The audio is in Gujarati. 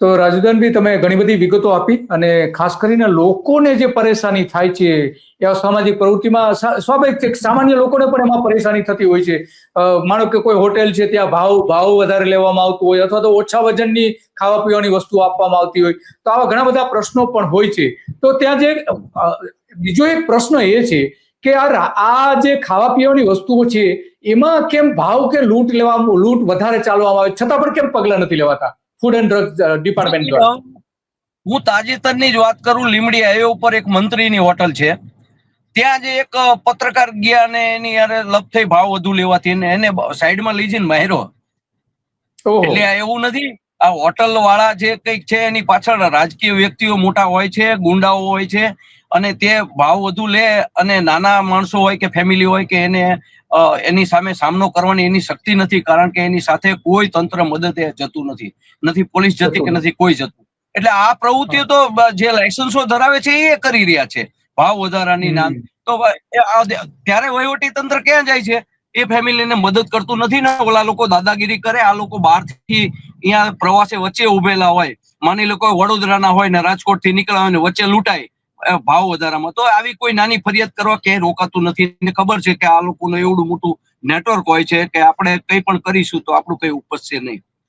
તો રાજુદાનભાઈ, તમે ઘણી બધી વિગતો આપી અને ખાસ કરીને લોકોને જે પરેશાની થાય છે એ સામાજિક પ્રવૃત્તિમાં સ્વાભાવિક છે, સામાન્ય લોકોને પણ એમાં પરેશાની થતી હોય છે. માનો કે કોઈ હોટેલ છે, ત્યાં ભાવ વધારે લેવામાં આવતો હોય અથવા તો ઓછા વજનની ખાવા પીવાની વસ્તુ આપવામાં આવતી હોય, તો આવા ઘણા બધા પ્રશ્નો પણ હોય છે. તો ત્યાં જે બીજો એક પ્રશ્ન એ છે કે આ જે ખાવા પીવાની વસ્તુઓ છે એમાં કેમ ભાવ કે લૂંટ વધારે ચાલવામાં આવે છતાં પણ કેમ પગલા નથી લેવાતા ફૂડ એન્ડ ડ્રગ ડિપાર્ટમેન્ટ દ્વારા? હું તાજેતરની જ વાત કરું, લીમડી હાઈવે ઉપર એક મંત્રીની હોટલ છે, ત્યાં જે એક પત્રકાર ગયા ને એની યારે લપ થઈ ભાવ વધુ લેવાથી એને સાઈડમાં લઈ જઈને માર્યો. એટલે એવું નથી, આ હોટલ વાળા જે કઈક છે એની પાછળ રાજકીય વ્યક્તિઓ મોટા હોય છે, ગુંડાઓ હોય છે, અને તે ભાવ વધુ લે અને નાના માણસો હોય કે ફેમિલી હોય કે એને એની સામે સામનો કરવાની એની શક્તિ નથી, કારણ કે એની સાથે કોઈ તંત્ર મદદ જતું નથી પોલીસ જતી કે નથી કોઈ જતું. એટલે આ પ્રવૃત્તિઓ તો જે લાયસન્સો ધરાવે છે એ કરી રહ્યા છે ભાવ વધારાની નામ. તો ત્યારે વહીવટી તંત્ર ક્યાં જાય છે? એ ફેમિલીને મદદ કરતું નથી ને. ઓલા લોકો દાદાગીરી કરે, આ લોકો બહારથી અહીંયા પ્રવાસે વચ્ચે ઉભેલા હોય, માની લો કોઈ વડોદરાના હોય ને રાજકોટ થી નીકળ્યા હોય ને વચ્ચે લૂંટાય ભાવ વધારામાં, તો આવી કોઈ નાની ફરિયાદ કરવા ક્યાંય રોકાતું નથી. એને ખબર છે કે આ લોકોનું એવડું મોટું નેટવર્ક હોય છે કે આપણે કઈ પણ કરીશું તો આપણું કઈ ઉપજશે નહીં.